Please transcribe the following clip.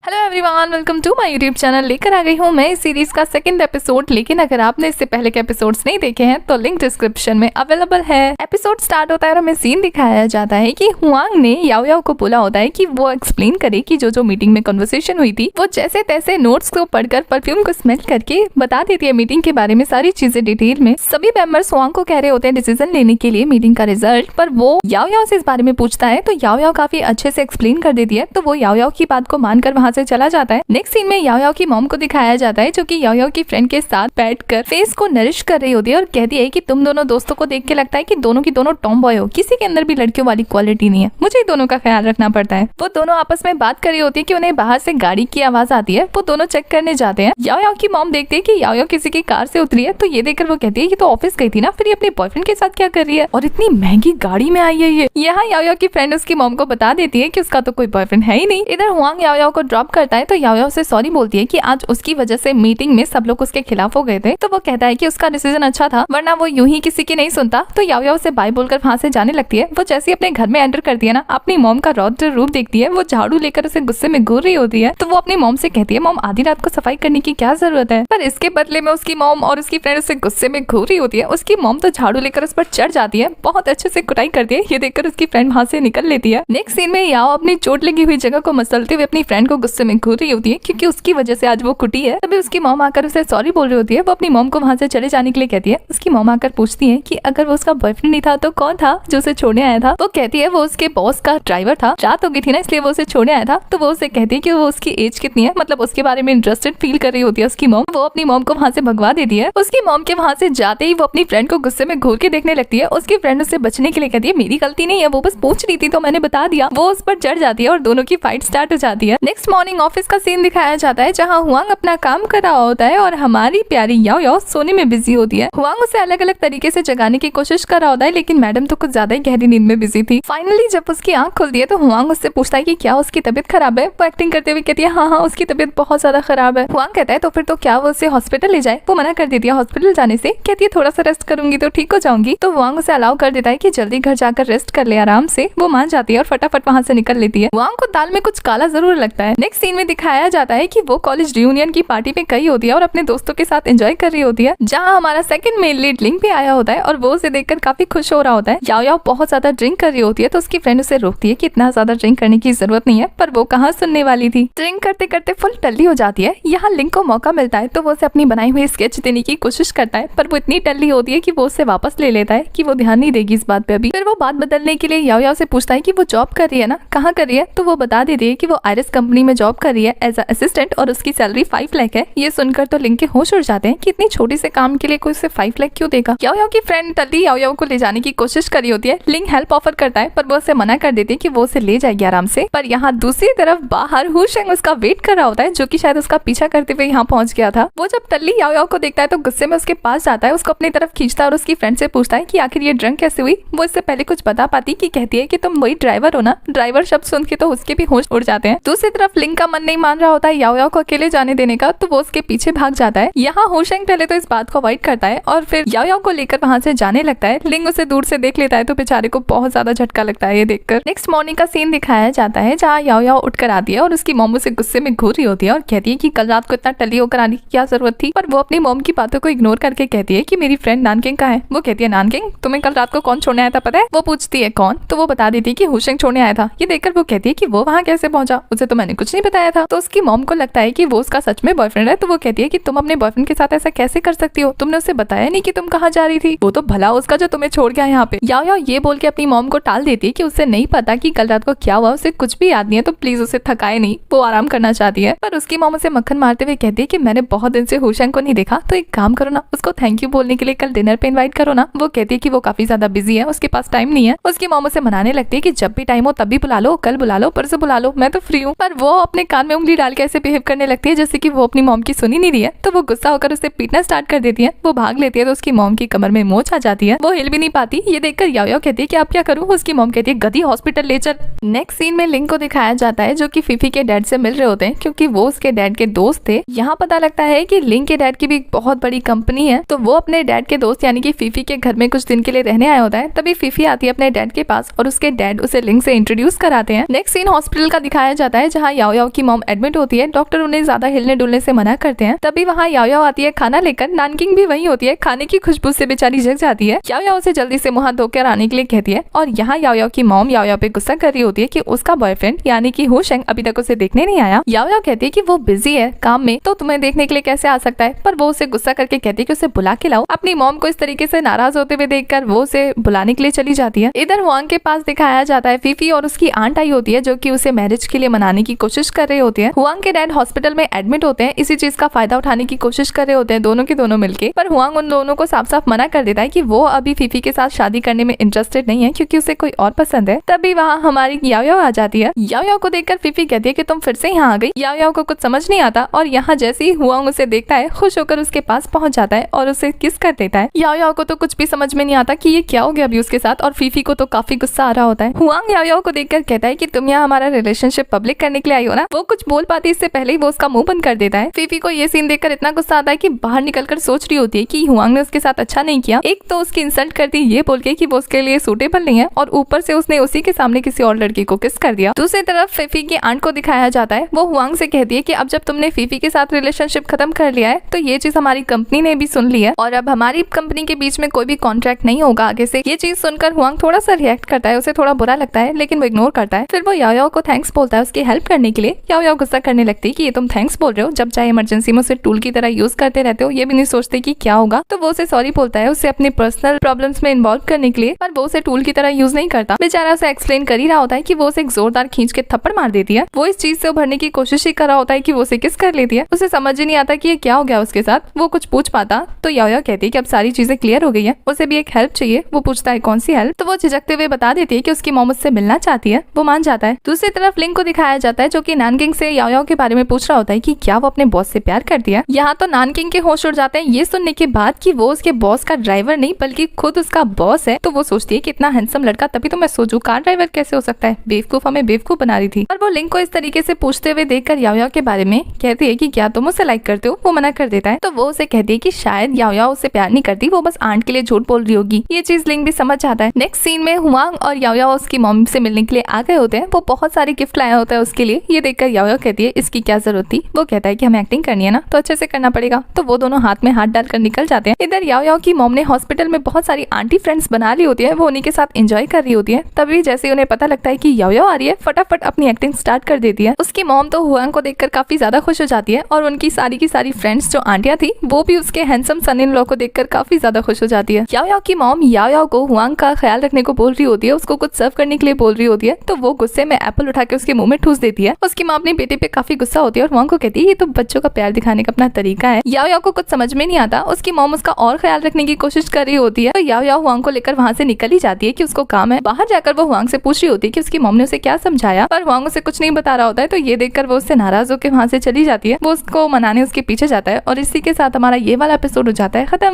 Hello everyone, welcome to my YouTube channel. लेकर आ गई हूँ मैं इस सीरीज का सेकंड एपिसोड। लेकिन अगर आपने इससे पहले के एपिसोड्स नहीं देखे हैं तो लिंक डिस्क्रिप्शन में अवेलेबल है। एपिसोड स्टार्ट होता है और हमें सीन दिखाया जाता है कि हुआंग ने याओ याओ को बोला होता है कि वो एक्सप्लेन करे कि जो मीटिंग में कन्वर्सेशन हुई थी वो जैसे तैसे नोट्स को पढ़कर परफ्यूम को स्मेल करके बता देती है मीटिंग के बारे में सारी चीजें डिटेल में। सभी मेंबर्स हुआंग को कह रहे होते हैं डिसीजन लेने के लिए मीटिंग का रिजल्ट, पर वो याओ याओ से इस बारे में पूछता है तो याओ याओ काफी अच्छे से एक्सप्लेन कर देती है। तो वो याओ याओ की बात को मानकर वहाँ से चला जाता है। नेक्स्ट सीन में याओ याओ की मॉम को दिखाया जाता है जो कि याओ याओ की फ्रेंड के साथ बैठकर फेस को नरिश कर रही होती है और कहती है कि तुम दोनों दोस्तों को देख के लगता है कि दोनों की दोनों टॉम बॉय हो, किसी के अंदर भी लड़कियों वाली क्वालिटी नहीं है, मुझे दोनों का ख्याल रखना पड़ता है। वो दोनों आपस में बात कर रही होती है कि उन्हें बाहर से गाड़ी की आवाज आती है। वो दोनों चेक करने जाते हैं। याओ याओ की मॉम देखती है कि याओ याओ किसी की कार से उतरी है तो ये देखकर वो कहती है कि तो ऑफिस गई थी ना, फिर ये अपने बॉयफ्रेंड के साथ क्या कर रही है और इतनी महंगी गाड़ी में आई है ये। यहाँ याओ याओ की फ्रेंड उसकी मॉम को बता देती है कि उसका तो कोई बॉयफ्रेंड है ही नहीं। इधर हुआंग याओ याओ को ड्रॉप करता है तो याओ याओ से सॉरी बोलती है कि आज उसकी वजह से मीटिंग में सब लोग उसके खिलाफ हो गए थे। तो वो कहता है कि उसका डिसीजन अच्छा था, वरना वो यूं ही किसी की नहीं सुनता। तो याओ याओ से बाय बोलकर वहां से जाने लगती है। वो जैसे अपने घर में एंटर करती है ना, अपनी मॉम का रौद्र रूप देखती है। वो झाड़ू लेकर उसे गुस्से में घूर रही होती है। तो वो अपनी मॉम से कहती है मॉम आधी रात को सफाई करने की क्या जरूरत है, पर इसके बदले में उसकी मॉम और उसकी फ्रेंड उसे गुस्से में घूर रही होती है। उसकी मॉम तो झाड़ू लेकर उस पर चढ़ जाती है, बहुत अच्छे से कुटाई करती है। ये देखकर उसकी फ्रेंड वहां से निकल लेती है। नेक्स्ट सीन में याओ अपनी चोट लगी हुई जगह को मसलते हुए अपनी फ्रेंड को गुस्से में घूर रही होती है क्योंकि उसकी वजह से आज वो कुटी है। तभी उसकी मॉम आकर उसे सॉरी बोल रही होती है। वो अपनी मॉम को वहां से चले जाने के लिए कहती है। उसकी मॉम आकर पूछती है कि अगर वो उसका बॉयफ्रेंड नहीं था तो कौन था जो उसे छोड़ने आया था। वो कहती है वो उसके बॉस का ड्राइवर था, रात हो गई थी ना इसलिए वो उसे छोड़ने आया था। तो वो उसे कहती है कि वो उसकी एज कितनी है, मतलब उसके बारे में इंटरेस्टेड फील कर रही होती है उसकी मॉम। वो अपनी मॉम को वहां से भगवा देती है। उसकी मॉम के वहां से जाते ही वो अपनी फ्रेंड को गुस्से में घूर के देखने लगती है। उसकी फ्रेंड उससे बचने के लिए कहती है मेरी गलती नहीं है, वो बस पूछ रही थी तो मैंने बता दिया। वो उस पर चढ़ जाती है और दोनों की फाइट स्टार्ट हो जाती है। नेक्स्ट मॉर्निंग ऑफिस का सीन दिखाया जाता है जहाँ हुआंग अपना काम कर रहा होता है और हमारी प्यारी याओ याओ सोने में बिजी होती है। हुआंग उसे अलग अलग तरीके से जगाने की कोशिश कर रहा होता है लेकिन मैडम तो कुछ ज्यादा ही गहरी नींद में बिजी थी। फाइनली जब उसकी आंख खुलती है तो हुआंग उससे पूछता है कि क्या उसकी तबीयत खराब है। वो एक्टिंग करते हुए कहती है हाँ हाँ उसकी तबीयत बहुत ज्यादा खराब है। हुआंग कहता है तो फिर तो क्या वो उसे हॉस्पिटल ले जाए। वो मना कर देती है हॉस्पिटल जाने से, कहती है थोड़ा सा रेस्ट करूंगी तो ठीक हो जाऊंगी। तो हुआंग उसे अलाउ कर देता है कि जल्दी घर जाकर रेस्ट कर ले आराम से। वो मान जाती है और फटाफट वहां से निकल लेती है। हुआंग को दाल में कुछ काला जरूर लगता है। नेक्स्ट सीन में दिखाया जाता है कि वो कॉलेज रियूनियन की पार्टी में गई होती है और अपने दोस्तों के साथ एंजॉय कर रही होती है, जहाँ हमारा सेकंड मेन लीड लिंग पे आया होता है और वो उसे देखकर काफी खुश हो रहा होता है। याओ याओ बहुत ज्यादा ड्रिंक कर रही होती है तो उसकी फ्रेंड उसे रोकती है कि इतना ज्यादा ड्रिंक करने की जरूरत नहीं है, पर वो कहाँ सुनने वाली थी। ड्रिंक करते करते फुल टल्ली हो जाती है। यहाँ लिंग को मौका मिलता है तो वो उसे अपनी बनाई हुई स्केच देने की कोशिश करता है, पर वो इतनी टल्ली होती है कि वो उसे वापस ले लेता है कि वो ध्यान नहीं देगी इस बात पे अभी। फिर वो बात बदलने के लिए याओ याओ से पूछता है कि वो जॉब कर रही है ना, कहाँ कर रही है। तो वो बता देती है कि वो आयरस कंपनी में जॉब कर रही है एज असिस्टेंट और उसकी सैलरी 5 लाख है। ये सुनकर तो लिंग के होश उड़ जाते हैं कि इतनी छोटी से काम के लिए कोई उसे 5 लाख क्यों देगा। याओ याओ की फ्रेंड तल्ली याओ याओ को ले जाने की कोशिश कर रही होती है। लिंग हेल्प ऑफर करता है पर वो उसे मना कर देती है कि वो उसे ले जाएगी आराम से। पर यहाँ दूसरी तरफ बाहर हुशेंग उसका वेट कर रहा होता है जो कि शायद उसका पीछा करते हुए यहाँ पहुंच गया था। वो जब तल्ली याओ याओ को देखता है तो गुस्से में उसके पास जाता है, उसको अपनी तरफ खींचता है और उसकी फ्रेंड से पूछता है कि आखिर ये ड्रंक कैसे हुई। वो इससे पहले कुछ बता पाती कि कहती है कि तुम वही ड्राइवर हो ना। ड्राइवर शब्द सुन के तो उसके भी होश उड़ जाते हैं। दूसरी तरफ लिंग का मन नहीं मान रहा होता है याओ याओ को अकेले जाने देने का, तो वो उसके पीछे भाग जाता है। यहाँ हुशेंग पहले तो इस बात को अवॉइड करता है और फिर याओ याओ को लेकर वहां से जाने लगता है। लिंग उसे दूर से देख लेता है तो बेचारे को बहुत ज्यादा झटका लगता है ये देखकर। नेक्स्ट मॉर्निंग का सीन दिखाया जाता है जहाँ याओ याओ उठकर आती है और उसकी मॉम उसे गुस्से में घूर रही होती है और कहती है कि कल रात को इतना टली होकर आने की क्या जरूरत थी। पर वो अपनी मॉम की बातों को इग्नोर करके कहती है कि मेरी फ्रेंड नानकिंग कहाँ है। वो कहती है नानकिंग तुम्हें कल रात को कौन छोड़ने आया था पता है। वो पूछती है कौन, तो वो बता देती है कि हुशेंग छोड़ने आया था। ये देखकर वो कहती है कि वो वहाँ कैसे पहुंचा, उसे तो मैंने कुछ नहीं बताया था। तो उसकी मॉम को लगता है कि वो उसका सच में बॉयफ्रेंड है। तो वो कहती है कि तुम अपने बॉयफ्रेंड के साथ ऐसा कैसे कर सकती हो, तुमने उसे बताया नहीं कि तुम कहाँ जा रही थी। वो तो भला उसका जो तुम्हें छोड़ गया यहाँ पे। याओ याओ ये बोल के अपनी मॉम को टाल देती है कि उसे नहीं पता कि कल रात को क्या हुआ, उसे कुछ भी याद नहीं है तो प्लीज उसे थकाए नहीं, वो आराम करना चाहती है। पर उसकी मॉम उसे मक्खन मारते हुए कहती है कि मैंने बहुत दिन से हुशेंग को नहीं देखा, तो एक काम करो ना, उसको थैंक यू बोलने के लिए कल डिनर पे इनवाइट करो ना। वो कहती है कि वो काफी ज्यादा बिजी है, उसके पास टाइम नहीं है। उसकी मॉम उसे मनाने लगती है कि जब भी टाइम हो तभी बुला लो, कल बुला लो, परसों बुला लो, मैं तो फ्री हूँ। पर वो अपने कान में उंगली डाल के ऐसे बिहेव करने लगती है जैसे कि वो अपनी मॉम की सुनी नहीं रही है। तो वो गुस्सा होकर उसे पीटना स्टार्ट कर देती है। वो भाग लेती है तो उसकी मॉम की कमर में मोच आ जाती है। वो हिल भी नहीं पाती। ये देखकर याओ याओ कहती है कि आप क्या करूँ। उसकी मॉम कहती है गधी हॉस्पिटल ले चल। नेक्स्ट सीन में लिंग को दिखाया जाता है जो कि फीफी के डैड से मिल रहे होते हैं क्योंकि वो उसके डैड के दोस्त थे। यहाँ पता लगता है कि लिंग के डैड की भी बहुत बड़ी कंपनी है। तो वो अपने डैड के दोस्त यानी कि फीफी के घर में कुछ दिन के लिए रहने आया होता है। तभी फीफी आती है अपने डैड के पास और उसके डैड उसे लिंग से इंट्रोड्यूस कराते हैं। नेक्स्ट सीन हॉस्पिटल का दिखाया जाता है जहाँ याओ याओ की मॉम एडमिट होती है, डॉक्टर उन्हें ज्यादा हिलने डुलने से मना करते हैं। तभी वहाँ याओ आती है खाना लेकर, नानकिंग भी वही होती है, खाने की खुशबू से बेचारी जग जाती है। याओ उसे जल्दी से मुंह धोकर आने के लिए कहती है और यहाँ याओ की मॉम याओ पे गुस्सा कर रही होती है कि उसका बॉयफ्रेंड यानी कि हुशेंग अभी तक उसे देखने नहीं आया। याओ कहती है कि वो बिजी है काम में, तो तुम्हें देखने के लिए कैसे आ सकता है, पर वो उसे गुस्सा करके कहती है कि उसे बुला के लाओ। अपनी मॉम को इस तरीके से नाराज होते हुए देखकर वो उसे बुलाने के लिए चली जाती है। इधर हुआंग के पास दिखाया जाता है फीफी और उसकी आंट आई होती है जो कि उसे मैरिज के लिए मनाने की कोशिश कर रहे होते हैं। हुआंग के डैड हॉस्पिटल में एडमिट होते हैं, इसी चीज का फायदा उठाने की कोशिश कर रहे होते हैं दोनों के दोनों मिलके, पर हुआंग उन दोनों को साफ साफ मना कर देता है कि वो अभी फीफी के साथ शादी करने में इंटरेस्टेड नहीं है क्योंकि उसे कोई और पसंद है। तभी वहाँ हमारी याओ आ जाती है। याओ को देखकर फीफी कहती है कि तुम फिर से यहाँ आ गई। याओ को कुछ समझ नहीं आता और यहाँ जैसे ही हुआंग उसे देखता है खुश होकर उसके पास पहुंच जाता है और उसे किस कर देता है। याओ को तो कुछ भी समझ में नहीं आता कि ये क्या हो गया अभी उसके साथ, और फीफी को तो काफी गुस्सा आ रहा होता है। हुआंग याओ को देखकर कहता है कि तुम यहाँ हमारा रिलेशनशिप पब्लिक करने के लिए आई हो ना। वो कुछ बोल पाती इससे पहले ही वो उसका मुंह बंद कर देता है। फीफी को ये सीन देखकर इतना गुस्सा आता है कि बाहर निकलकर सोच रही होती है कि हुआंग ने उसके साथ अच्छा नहीं किया। एक तो उसकी इंसल्ट कर दी ये बोल के कि वो उसके लिए सूटेबल नहीं है, और ऊपर से उसने उसी के सामने किसी और लड़की को किस कर दिया। दूसरी तरफ फीफी की आंट को दिखाया जाता है, वो हुआंग से कहती है कि अब जब तुमने फीफी के साथ रिलेशनशिप खत्म कर लिया है तो ये चीज हमारी कंपनी ने भी सुन ली है और अब हमारी कंपनी के बीच में कोई भी कॉन्ट्रैक्ट नहीं होगा आगे से। ये चीज सुनकर हुआंग थोड़ा सा रिएक्ट करता है, उसे थोड़ा बुरा लगता है लेकिन वो इग्नोर करता है। फिर वो याओ को थैंक्स बोलता है उसकी हेल्प करने के लिए। याओ गुस्सा करने लगती है कि ये तुम थैंक्स बोल रहे हो, जब चाहे इमरजेंसी में उसे टूल की तरह यूज करते रहते हो, ये भी नहीं सोचते कि क्या होगा। तो वो उसे सॉरी बोलता है उसे अपने पर्सनल प्रॉब्लम्स में इन्वॉल्व करने के लिए, पर वो उसे टूल की तरह यूज नहीं करता। बेचारा उसे एक्सप्लेन कर ही रहा होता है कि वो उसे एक जोरदार खींच के थप्पड़ मार देती है। वो इस चीज से उभरने की कोशिश ही कर रहा होता है कि वो उसे किस कर लेती है। उसे समझ ही नहीं आता कि ये क्या हो गया उसके साथ। वो कुछ पूछ पाता तो याओ कहती है कि अब सारी चीजें क्लियर हो गई है, उसे भी एक हेल्प चाहिए। वो पूछता है कौन सी हेल्प, तो वो झिझकते हुए बता देती है कि उसकी मॉम उससे मिलना चाहती है। वो मान जाता है। दूसरी तरफ लिंग को दिखाया जाता है जो कि नानकिंग से याओ के बारे में पूछ रहा होता है कि क्या वो अपने बॉस से प्यार कर दिया। यहाँ तो नानकिंग के होश उड़ जाते हैं ये सुनने के बाद कि वो उसके बॉस का ड्राइवर नहीं बल्कि खुद उसका बॉस है। तो वो सोचती है कि इतना हैंडसम लड़का, तभी तो मैं सोचूं कार ड्राइवर कैसे हो सकता है, बेवकूफ हमें बेवकूफ बना रही थी। पर वो लिंग को इस तरीके से पूछते हुए देखकर याओ के बारे में कहती है कि क्या तुम उसे लाइक करते हो। वो मना कर देता है। तो वो उसे कहती है कि शायद याओ उससे प्यार नहीं करती, वो बस आंट के लिए झूठ बोल रही होगी। ये चीज लिंग भी समझ जाता है। नेक्स्ट सीन में हुआंग और याओ उसकी मॉम से मिलने के लिए आ गए होते हैं। वो बहुत सारे गिफ्ट लाया होता है उसके लिए। ये देखकर याओ कहती है इसकी क्या जरूरत थी। वो कहता है कि हमें एक्टिंग करनी है ना तो अच्छे से करना पड़ेगा। तो वो दोनों हाथ में हाथ डालकर निकल जाते हैं। इधर याओ की मॉम ने हॉस्पिटल में बहुत सारी आंटी फ्रेंड्स बना ली होती है, वो उन्हीं के साथ एंजॉय कर रही होती है। तभी जैसे उन्हें पता लगता है कि याओ आ रही है फटाफट अपनी एक्टिंग स्टार्ट कर देती है। उसकी मॉम तो हुआंग को देखकर काफी ज्यादा खुश हो जाती है और उनकी सारी की सारी फ्रेंड्स जो आंटियां थी वो भी उसके हैंडसम सन इन लॉ को देखकर काफी ज्यादा खुश हो जाती है। याओ की मॉम याओ को हुआंग का ख्याल रखने को बोल रही होती है, उसको कुछ सर्व करने के लिए बोल रही होती है। तो वो गुस्से में एप्पल उठा के उसके मुंह में ठूस देती है। उसकी माँ अपने बेटे पे काफी गुस्सा होती है और हुआंग को कहती है ये तो बच्चों का प्यार दिखाने का अपना तरीका है। याओ को कुछ समझ में नहीं आता। उसकी मॉम उसका और ख्याल रखने की कोशिश कर रही होती है। तो याओ हुआंग को लेकर वहाँ से निकल ही जाती है कि उसको काम है। बाहर जाकर वो हुआंग से पूछ रही होती है कि उसकी मॉम ने उसे क्या समझाया, पर हुआंग उसे कुछ नहीं बता रहा होता है। तो ये देखकर वो उससे नाराज होकर वहाँ से चली जाती है। वो उसको मनाने उसके पीछे जाता है और इसी के साथ हमारा ये वाला एपिसोड हो जाता है खत्म।